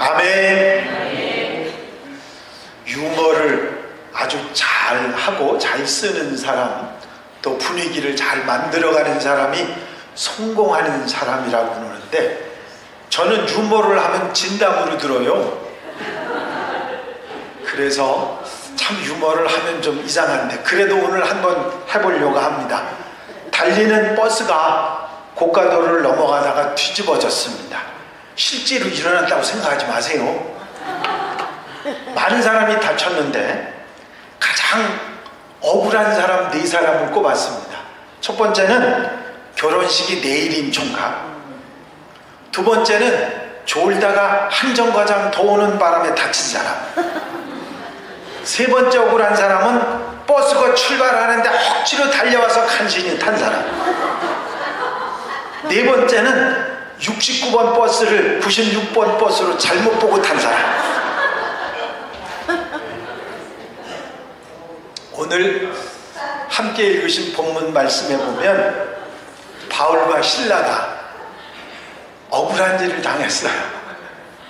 아멘. 유머를 아주 잘 하고 잘 쓰는 사람, 또 분위기를 잘 만들어가는 사람이 성공하는 사람이라고 그러는데, 저는 유머를 하면 진담으로 들어요. 그래서 참 유머를 하면 좀 이상한데, 그래도 오늘 한번 해보려고 합니다. 달리는 버스가 고가도로를 넘어가다가 뒤집어졌습니다. 실제로 일어났다고 생각하지 마세요. 많은 사람이 다쳤는데 가장 억울한 사람 4사람을 꼽았습니다. 첫 번째는 결혼식이 내일인 총각, 두 번째는 졸다가 한정거장 더 오는 바람에 다친 사람, 세 번째 억울한 사람은 버스가 출발하는데 억지로 달려와서 간신히 탄 사람, 네 번째는 69번 버스를 96번 버스로 잘못 보고 탄 사람. 오늘 함께 읽으신 본문 말씀에 보면 바울과 실라가 억울한 일을 당했어요.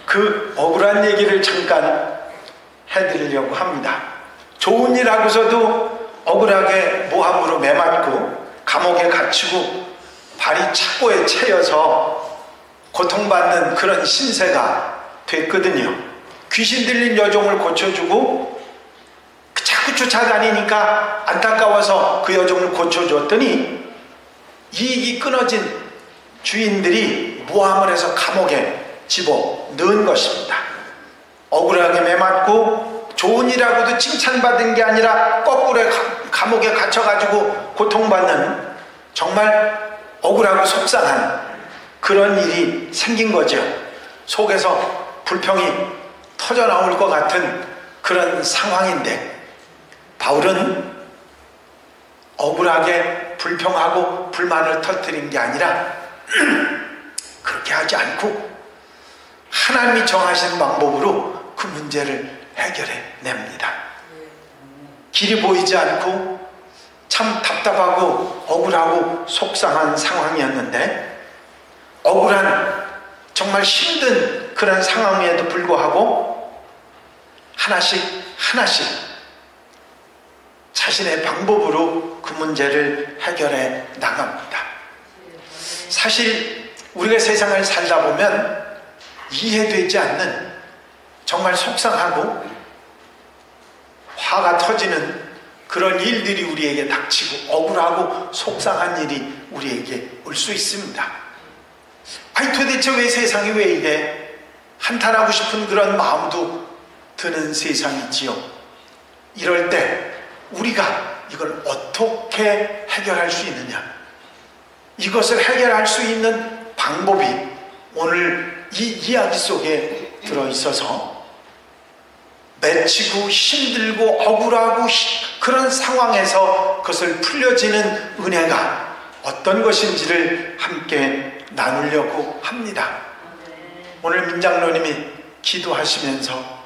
그 억울한 얘기를 잠깐 해드리려고 합니다. 좋은 일 하고서도 억울하게 모함으로 매맞고 감옥에 갇히고 발이 착고에 채여서 고통받는 그런 신세가 됐거든요. 귀신 들린 여종을 고쳐주고 자꾸 쫓아다니니까 안타까워서 그 여종을 고쳐줬더니 이익이 끊어진 주인들이 모함을 해서 감옥에 집어넣은 것입니다. 억울하게 매맞고 좋은 일하고도 칭찬받은 게 아니라 거꾸로 감옥에 갇혀가지고 고통받는 정말 억울하고 속상한 그런 일이 생긴 거죠. 속에서 불평이 터져나올 것 같은 그런 상황인데, 바울은 억울하게 불평하고 불만을 터뜨린 게 아니라 그렇게 하지 않고 하나님이 정하신 방법으로 그 문제를 해결해 냅니다. 길이 보이지 않고 참 답답하고 억울하고 속상한 상황이었는데, 억울한 정말 힘든 그런 상황에도 불구하고 하나씩 자신의 방법으로 그 문제를 해결해 나갑니다. 사실 우리가 세상을 살다 보면 이해되지 않는 정말 속상하고 화가 터지는 그런 일들이 우리에게 닥치고 억울하고 속상한 일이 우리에게 올 수 있습니다. 아니 도대체 왜 세상이 왜 이래? 한탄하고 싶은 그런 마음도 드는 세상이지요. 이럴 때 우리가 이걸 어떻게 해결할 수 있느냐, 이것을 해결할 수 있는 방법이 오늘 이 이야기 속에 들어있어서 맺히고 힘들고 억울하고 그런 상황에서 그것을 풀려지는 은혜가 어떤 것인지를 함께 나누려고 합니다. 오늘 민장로님이 기도하시면서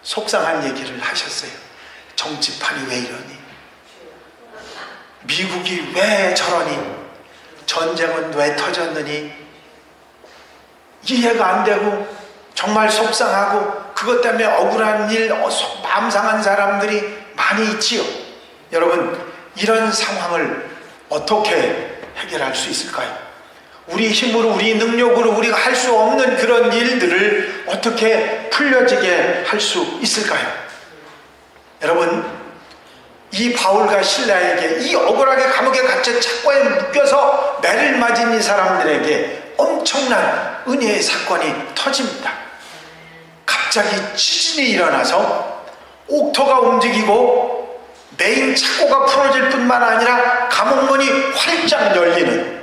속상한 얘기를 하셨어요. 정치판이 왜 이러니? 미국이 왜 저러니? 전쟁은 왜 터졌느니? 이해가 안 되고 정말 속상하고 그것 때문에 억울한 일, 마음 상한 사람들이 많이 있지요. 여러분, 이런 상황을 어떻게 해결할 수 있을까요? 우리 힘으로, 우리 능력으로 우리가 할 수 없는 그런 일들을 어떻게 풀려지게 할 수 있을까요? 여러분, 이 바울과 실라에게, 이 억울하게 감옥에 갇혀 착고에 묶여서 매를 맞은 이 사람들에게 엄청난 은혜의 사건이 터집니다. 갑자기 지진이 일어나서 옥토가 움직이고 메인 착고가 풀어질 뿐만 아니라 감옥문이 활짝 열리는,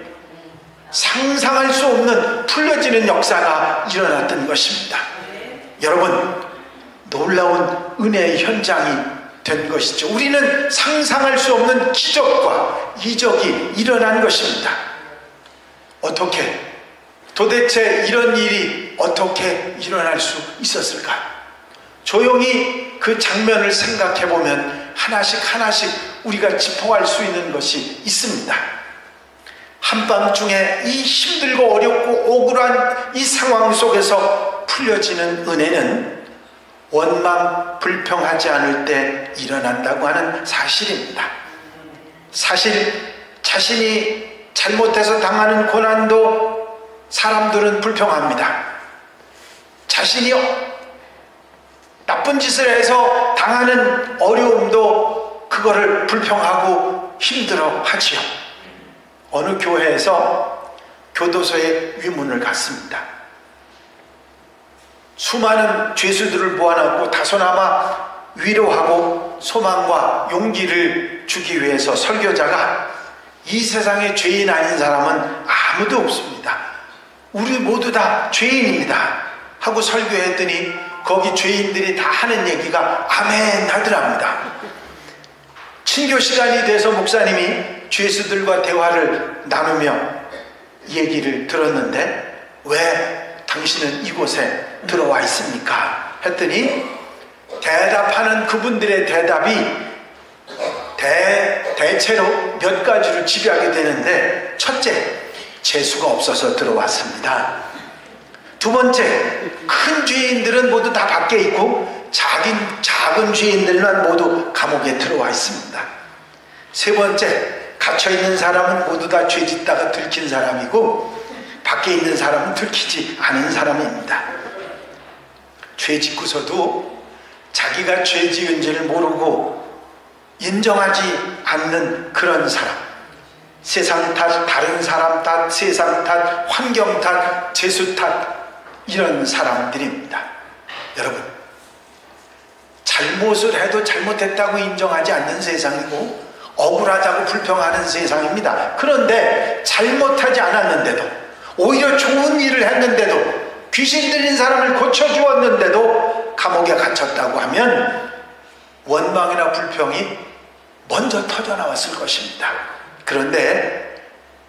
상상할 수 없는 풀려지는 역사가 일어났던 것입니다. 여러분, 놀라운 은혜의 현장이 된 것이죠. 우리는 상상할 수 없는 기적과 이적이 일어난 것입니다. 어떻게, 도대체 이런 일이 어떻게 일어날 수 있었을까? 조용히 그 장면을 생각해 보면 하나씩 우리가 짚어갈 수 있는 것이 있습니다. 한밤중에 이 힘들고 어렵고 억울한 이 상황 속에서 풀려지는 은혜는 원망 불평하지 않을 때 일어난다고 하는 사실입니다. 사실 자신이 잘못해서 당하는 고난도 사람들은 불평합니다. 자신이 나쁜 짓을 해서 당하는 어려움도 그거를 불평하고 힘들어 하지요. 어느 교회에서 교도소에 위문을 갔습니다. 수많은 죄수들을 모아놓고 다소나마 위로하고 소망과 용기를 주기 위해서 설교자가 이 세상에 죄인 아닌 사람은 아무도 없습니다. 우리 모두 다 죄인입니다 하고 설교했더니 거기 죄인들이 다 하는 얘기가 아멘 하더랍니다. 친교 시간이 돼서 목사님이 죄수들과 대화를 나누며 얘기를 들었는데 왜 당신은 이곳에 들어와 있습니까? 했더니 대답하는 그분들의 대답이 대체로 몇 가지로 집약이 되는데, 첫째, 재수가 없어서 들어왔습니다. 두 번째, 큰 죄인들은 모두 다 밖에 있고 작은 죄인들만 모두 감옥에 들어와 있습니다. 세 번째, 갇혀있는 사람은 모두 다 죄 짓다가 들킨 사람이고 밖에 있는 사람은 들키지 않은 사람입니다. 죄 짓고서도 자기가 죄 지은지를 모르고 인정하지 않는 그런 사람, 세상 탓, 다른 사람 탓, 세상 탓, 환경 탓, 재수 탓, 이런 사람들입니다. 여러분, 잘못을 해도 잘못했다고 인정하지 않는 세상이고 억울하다고 불평하는 세상입니다. 그런데 잘못하지 않았는데도, 오히려 좋은 일을 했는데도, 귀신 들린 사람을 고쳐주었는데도 감옥에 갇혔다고 하면 원망이나 불평이 먼저 터져나왔을 것입니다. 그런데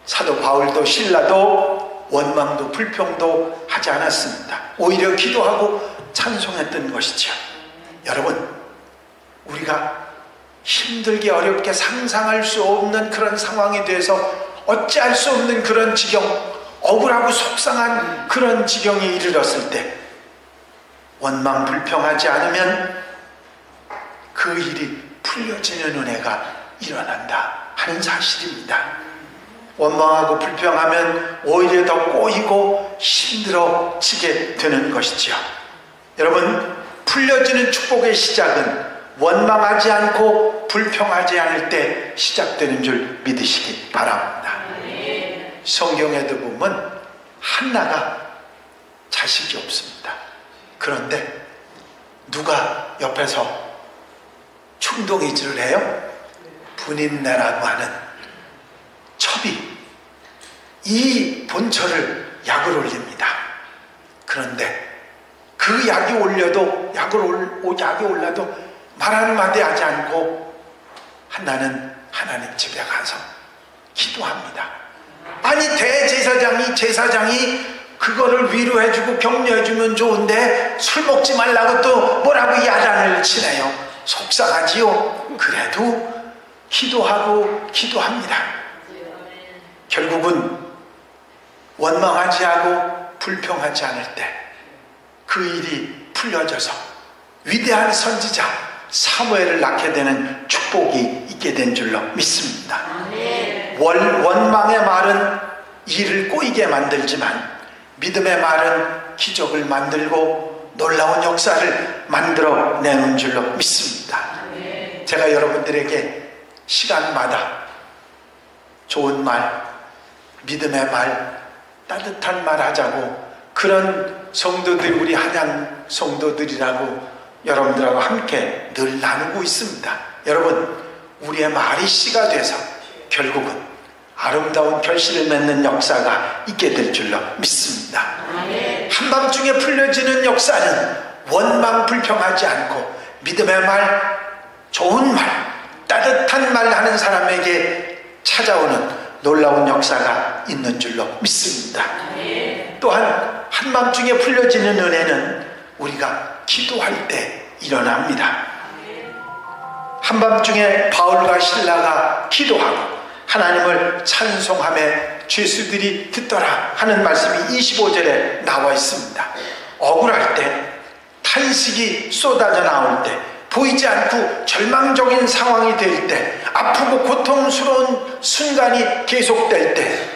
사도 바울도 신라도 원망도 불평도 하지 않았습니다. 오히려 기도하고 찬송했던 것이죠. 여러분, 우리가 힘들게 어렵게 상상할 수 없는 그런 상황에 대해서 어찌할 수 없는 그런 지경, 억울하고 속상한 그런 지경에 이르렀을 때 원망 불평하지 않으면 그 일이 풀려지는 은혜가 일어난다 하는 사실입니다. 원망하고 불평하면 오히려 더 꼬이고 힘들어지게 되는 것이죠. 여러분, 풀려지는 축복의 시작은 원망하지 않고 불평하지 않을 때 시작되는 줄 믿으시기 바랍니다. 성경에도 보면 한나가 자식이 없습니다. 그런데 누가 옆에서 충동이질을 해요? 분인내라고 하는 첩이 이 본처를 약을 올립니다. 그런데 그 약이 올려도 약이 올라도 말 한마디 하지 않고 한나는 하나님 집에 가서 기도합니다. 아니, 제사장이 그거를 위로해주고 격려해주면 좋은데 술 먹지 말라고 또 뭐라고 야단을 치네요. 속상하지요. 그래도 기도합니다. 결국은 원망하지 하고 불평하지 않을 때 그 일이 풀려져서 위대한 선지자 사무엘을 낳게 되는 축복이 있게 된 줄로 믿습니다. 원망의 말은 일을 꼬이게 만들지만 믿음의 말은 기적을 만들고 놀라운 역사를 만들어내는 줄로 믿습니다. 제가 여러분들에게 시간마다 좋은 말, 믿음의 말, 따뜻한 말 하자고 그런 성도들, 우리 한양 성도들이라고 여러분들하고 함께 늘 나누고 있습니다. 여러분, 우리의 말이 씨가 돼서 결국은 아름다운 결실을 맺는 역사가 있게 될 줄로 믿습니다. 한밤중에 풀려지는 역사는 원망 불평하지 않고 믿음의 말, 좋은 말, 따뜻한 말 하는 사람에게 찾아오는 놀라운 역사가 있는 줄로 믿습니다. 또한 한밤중에 풀려지는 은혜는 우리가 기도할 때 일어납니다. 한밤중에 바울과 실라가 기도하고 하나님을 찬송하며 죄수들이 듣더라 하는 말씀이 25절에 나와 있습니다. 억울할 때, 탄식이 쏟아져 나올 때, 보이지 않고 절망적인 상황이 될 때, 아프고 고통스러운 순간이 계속될 때,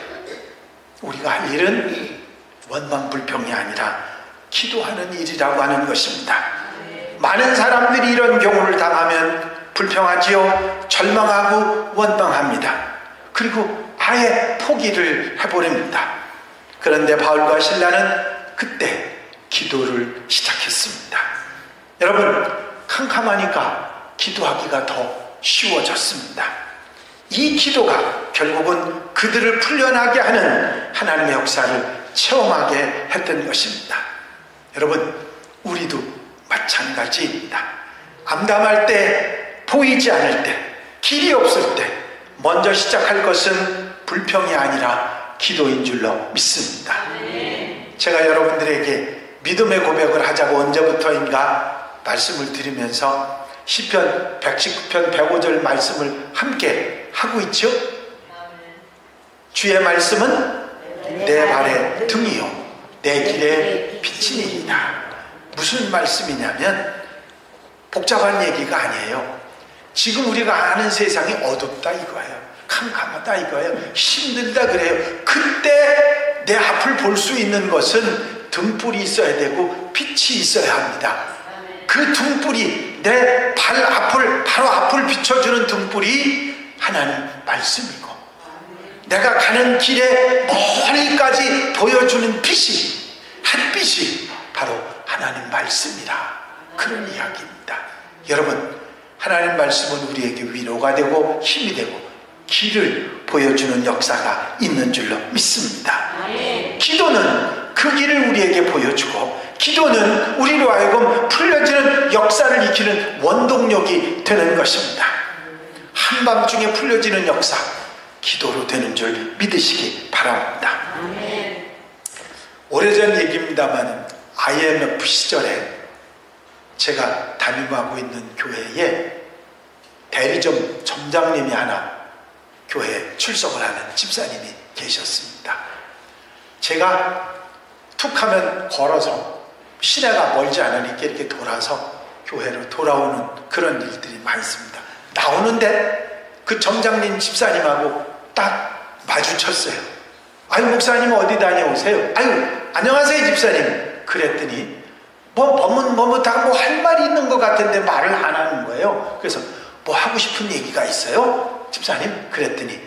우리가 할 일은 원망불평이 아니라 기도하는 일이라고 하는 것입니다. 많은 사람들이 이런 경우를 당하면 불평하지요. 절망하고 원망합니다. 그리고 아예 포기를 해버립니다. 그런데 바울과 실라는 그때 기도를 시작했습니다. 여러분, 캄캄하니까 기도하기가 더 쉬워졌습니다. 이 기도가 결국은 그들을 풀려나게 하는 하나님의 역사를 체험하게 했던 것입니다. 여러분, 우리도 마찬가지입니다. 암담할 때, 보이지 않을 때, 길이 없을 때 먼저 시작할 것은 불평이 아니라 기도인 줄로 믿습니다. 제가 여러분들에게 믿음의 고백을 하자고 언제부터인가 말씀을 드리면서 시편 119편 105절 말씀을 함께 하고 있죠. 주의 말씀은 내 발의 등이요 내 길의 빛이니이다. 무슨 말씀이냐면 복잡한 얘기가 아니에요. 지금 우리가 아는 세상이 어둡다 이거예요. 캄캄하다 이거예요. 힘들다 그래요. 그때 내 앞을 볼 수 있는 것은 등불이 있어야 되고 빛이 있어야 합니다. 그 등불이 내 발 앞을, 바로 앞을 비춰주는 등불이 하나님 말씀이고, 내가 가는 길에 멀리까지 보여주는 빛이, 햇빛이 바로 하나님 말씀이라, 그런 이야기입니다. 여러분, 하나님 말씀은 우리에게 위로가 되고 힘이 되고 길을 보여주는 역사가 있는 줄로 믿습니다. 기도는 그 길을 우리에게 보여주고, 기도는 우리로 하여금 풀려지는 역사를 익히는 원동력이 되는 것입니다. 한밤중에 풀려지는 역사, 기도로 되는 줄 믿으시기 바랍니다. 오래전 얘기입니다만 IMF 시절에 제가 담임하고 있는 교회에 대리점 점장님이 하나 교회에 출석을 하는 집사님이 계셨습니다. 제가 툭 하면 걸어서 시내가 멀지 않으니까 이렇게 돌아서 교회로 돌아오는 그런 일들이 많습니다. 나오는데 그 점장님 집사님하고 딱 마주쳤어요. 아유, 목사님 어디 다녀오세요? 아유, 안녕하세요 집사님. 그랬더니 다 할 말이 있는 것 같은데 말을 안 하는 거예요. 그래서 뭐 하고 싶은 얘기가 있어요? 집사님? 그랬더니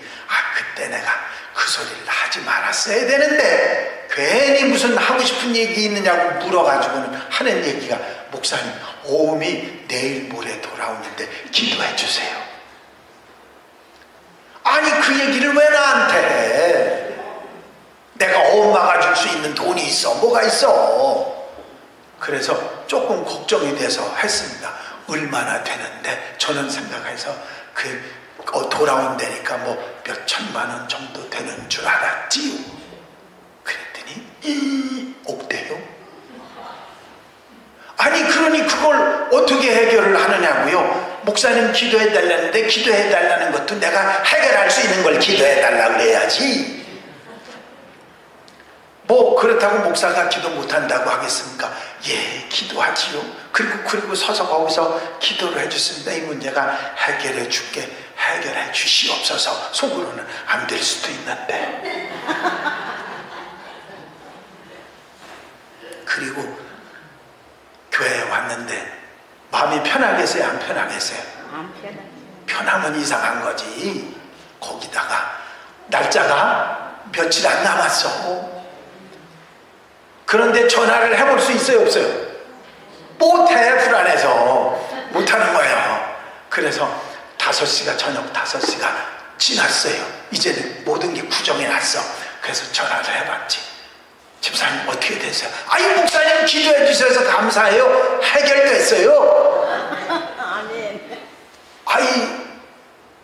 그때 내가 그 소리를 하지 말았어야 되는데 괜히 무슨 하고 싶은 얘기 있느냐고 물어가지고는 하는 얘기가, 목사님 오음이 내일 모레 돌아오는데 기도해 주세요. 아니 그 얘기를 왜 나한테 해? 내가 어음 막아줄 수 있는 돈이 있어? 뭐가 있어? 그래서 조금 걱정이 돼서 했습니다. 얼마나 되는데? 저는 생각해서 돌아온다니까 뭐 몇 천만 원 정도 되는 줄 알았지요. 그랬더니 억대요. 아니 그러니 그걸 어떻게 해결을 하느냐고요? 목사님 기도해 달라는데 기도해 달라는 것도 내가 해결할 수 있는 걸 기도해 달라고 그래야지. 뭐 그렇다고 목사가 기도 못한다고 하겠습니까? 예, 기도하지요. 그리고 서서 거기서 기도를 해줬습니다. 이 문제가 해결해 줄게, 해결해 주시옵소서. 속으로는 안 될 수도 있는데. 그리고 교회에 왔는데 마음이 편하겠어요? 안 편하겠어요? 안 편해. 편하면 이상한 거지. 거기다가 날짜가 며칠 안 남았어. 그런데 전화를 해볼 수 있어요? 없어요? 못해. 불안해서 못하는 거예요. 그래서 5시가 저녁 5시가 지났어요. 이제는 모든 게 구정해 놨어. 그래서 전화를 해봤지. 집사님 어떻게 됐어요? 아유 목사님 기도해 주셔서 감사해요. 해결됐어요. 아이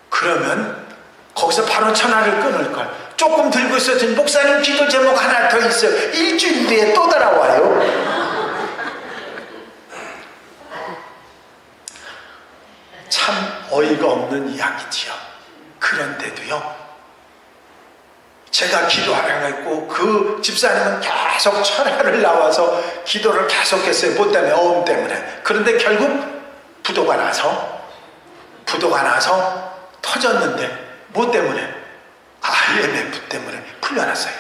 그러면 거기서 바로 전화를 끊을걸. 조금 들고 있었더니 목사님 기도 제목 하나 더 있어요. 일주일 뒤에 또 돌아와요. 참 어이가 없는 이야기지요. 그런데도요, 제가 기도하라고 했고 그 집사님은 계속 철야를 나와서 기도를 계속했어요. 뭐 때문에? 어음 때문에. 그런데 결국 부도가 나서 터졌는데 뭐 때문에? IMF 때문에 풀려났어요.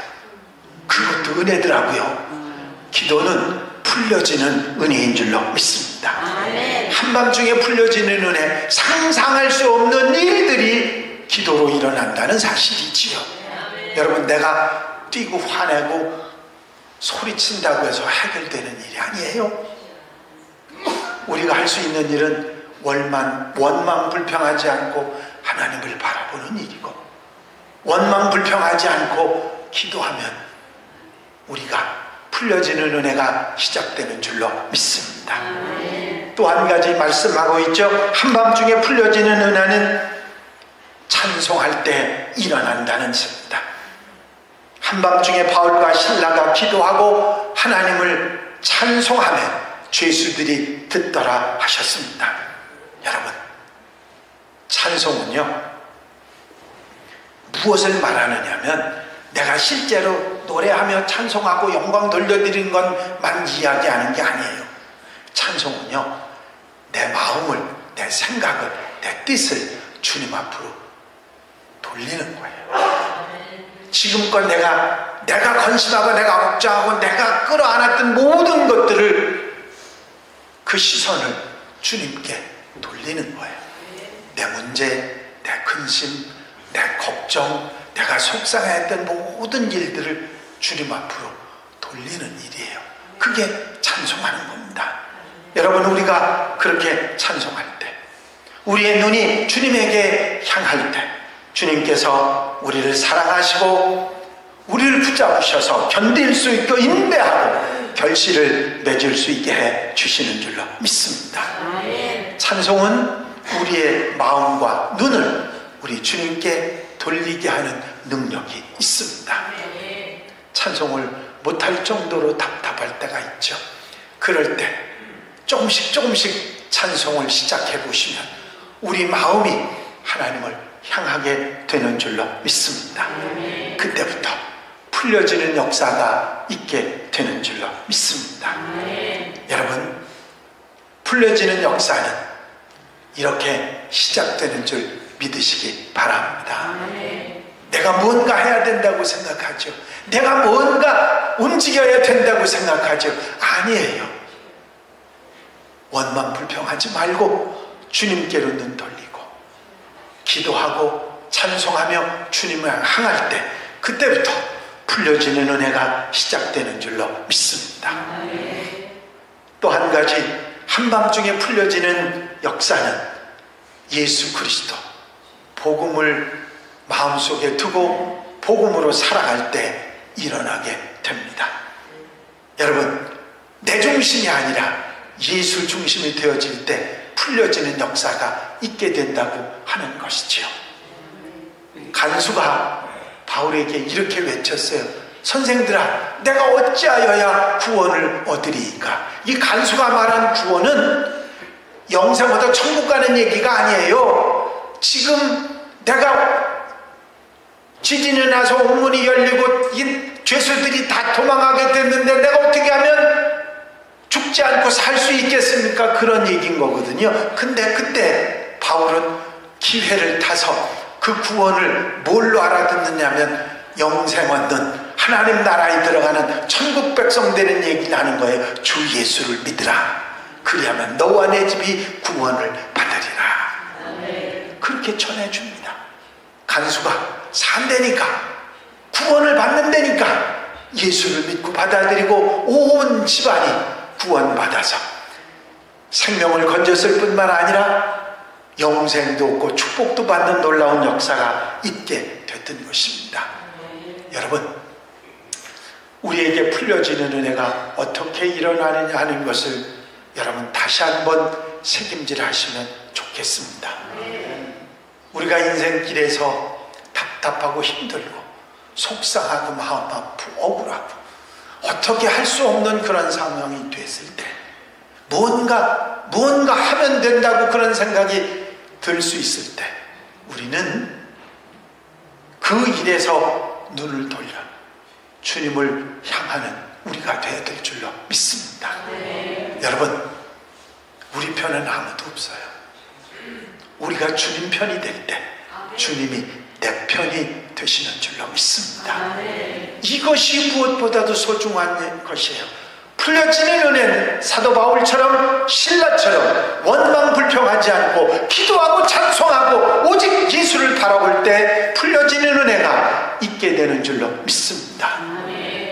그것도 은혜더라고요. 기도는 풀려지는 은혜인 줄로 믿습니다. 한밤중에 풀려지는 은혜, 상상할 수 없는 일들이 기도로 일어난다는 사실이지요. 여러분, 내가 뛰고 화내고 소리친다고 해서 해결되는 일이 아니에요. 우리가 할 수 있는 일은 원망 불평하지 않고 하나님을 바라보는 일이고, 원망 불평하지 않고 기도하면 우리가 풀려지는 은혜가 시작되는 줄로 믿습니다. 또 한 가지 말씀하고 있죠. 한밤중에 풀려지는 은혜는 찬송할 때 일어난다는 것입니다. 한밤중에 바울과 신라가 기도하고 하나님을 찬송하며 죄수들이 듣더라 하셨습니다. 여러분, 찬송은요 무엇을 말하느냐면 내가 실제로 노래하며 찬송하고 영광 돌려드리는 것만 이야기하는 게 아니에요. 찬송은요 내 마음을, 내 생각을, 내 뜻을 주님 앞으로 돌리는 거예요. 지금껏 내가 건심하고 내가 걱정하고 내가 끌어안았던 모든 것들을, 그 시선을 주님께 돌리는 거예요. 내 문제, 내 근심, 내 걱정, 내가 속상했던 모든 일들을 주님 앞으로 돌리는 일이에요. 그게 찬송하는 겁니다. 여러분, 우리가 그렇게 찬송할 때, 우리의 눈이 주님에게 향할 때 주님께서 우리를 사랑하시고 우리를 붙잡으셔서 견딜 수 있고 인내하고 결실을 맺을 수 있게 해 주시는 줄로 믿습니다. 찬송은 우리의 마음과 눈을 우리 주님께 돌리게 하는 능력이 있습니다. 찬송을 못할 정도로 답답할 때가 있죠. 그럴 때 조금씩 찬송을 시작해 보시면 우리 마음이 하나님을 향하게 되는 줄로 믿습니다. 그때부터 풀려지는 역사가 있게 되는 줄로 믿습니다. 여러분, 풀려지는 역사는 이렇게 시작되는 줄 믿으시기 바랍니다. 내가 뭔가 해야 된다고 생각하죠. 내가 뭔가 움직여야 된다고 생각하죠. 아니에요. 원망 불평하지 말고 주님께로 눈 돌리고 기도하고 찬송하며 주님을 향할 때 그때부터 풀려지는 은혜가 시작되는 줄로 믿습니다. 또 한 가지, 한밤중에 풀려지는 역사는 예수 그리스도, 복음을 마음속에 두고 복음으로 살아갈 때 일어나게 됩니다. 여러분, 내 중심이 아니라 예수 중심이 되어질 때 풀려지는 역사가 있게 된다고 하는 것이지요. 간수가 바울에게 이렇게 외쳤어요. 선생들아, 내가 어찌하여야 구원을 얻으리이까? 이 간수가 말한 구원은 영생 얻어 천국 가는 얘기가 아니에요. 지금 내가 지진이 나서 옥문이 열리고 이 죄수들이 다 도망하게 됐는데 내가 어떻게 하면 죽지 않고 살 수 있겠습니까? 그런 얘기인 거거든요. 근데 그때 바울은 기회를 타서 그 구원을 뭘로 알아듣느냐면 영생 얻는 하나님 나라에 들어가는 천국 백성 되는 얘기를 하는 거예요. 주 예수를 믿으라. 그리하면 너와 내 집이 구원을 받으리라. 그렇게 전해줍니다. 간수가 산다니까, 구원을 받는다니까 예수를 믿고 받아들이고 온 집안이 구원받아서 생명을 건졌을 뿐만 아니라 영생도 얻고 축복도 받는 놀라운 역사가 있게 됐던 것입니다. 여러분, 우리에게 풀려지는 은혜가 어떻게 일어나느냐 하는 것을 여러분 다시 한번 책임질 하시면 좋겠습니다. 우리가 인생길에서 답답하고 힘들고 속상하고 마음 아프고 억울하고 어떻게 할 수 없는 그런 상황이 됐을 때 뭔가 하면 된다고 그런 생각이 들 수 있을 때 우리는 그 일에서 눈을 돌려 주님을 향하는 우리가 되어야 될 줄로 믿습니다. 여러분, 우리 편은 아무도 없어요. 우리가 주님 편이 될 때 주님이 내 편이 되시는 줄로 믿습니다. 이것이 무엇보다도 소중한 것이에요. 풀려지는 은혜는 사도 바울처럼 신라처럼 원망불평하지 않고 기도하고 찬송하고 오직 예수를 바라볼 때 풀려지는 은혜가 있게 되는 줄로 믿습니다.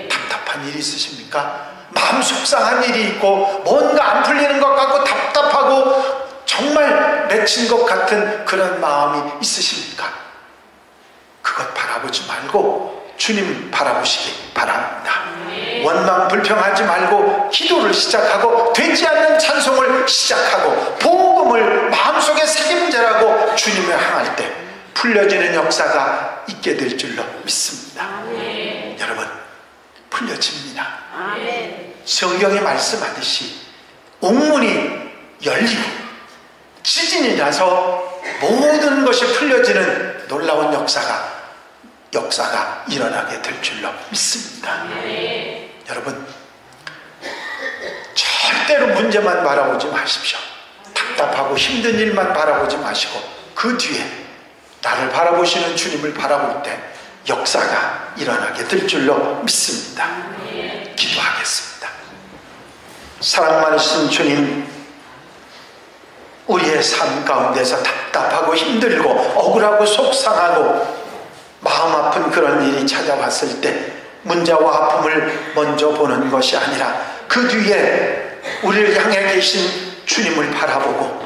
답답한 일이 있으십니까? 마음 속상한 일이 있고 뭔가 안 풀리는 것 같고 답답하고 정말 맺힌 것 같은 그런 마음이 있으십니까? 그것 바라보지 말고 주님 바라보시기 바랍니다. 원망 불평하지 말고 기도를 시작하고 되지 않는 찬송을 시작하고 복음을 마음속에 새김질하고 주님을 향할 때 풀려지는 역사가 있게 될 줄로 믿습니다. 여러분, 풀려집니다. 성경에 말씀하듯이 옥문이 열리고 지진이 나서 모든 것이 풀려지는 놀라운 역사가 일어나게 될 줄로 믿습니다. 여러분, 절대로 문제만 바라보지 마십시오. 답답하고 힘든 일만 바라보지 마시고 그 뒤에 나를 바라보시는 주님을 바라볼 때 역사가 일어나게 될 줄로 믿습니다. 기도하겠습니다. 사랑 많으신 주님, 우리의 삶 가운데서 답답하고 힘들고 억울하고 속상하고 마음 아픈 그런 일이 찾아왔을 때 문제와 아픔을 먼저 보는 것이 아니라 그 뒤에 우리를 향해 계신 주님을 바라보고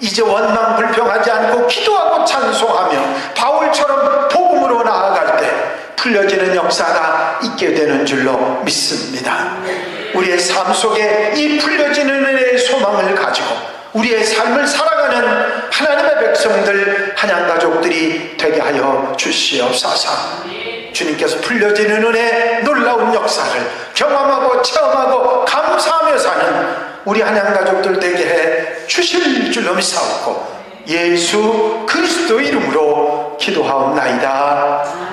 이제 원망 불평하지 않고 기도하고 찬송하며 바울처럼 복음으로 나아갈 때 풀려지는 역사가 있게 되는 줄로 믿습니다. 우리의 삶 속에 이 풀려지는 은혜의 소망을 가지고 우리의 삶을 살아가는 하나님의 백성들, 한양가족들이 되게 하여 주시옵소서. 주님께서 풀려지는 은혜 놀라운 역사를 경험하고 체험하고 감사하며 사는 우리 한양가족들 되게 해 주실 줄로 믿사옵고 예수 그리스도 이름으로 기도하옵나이다.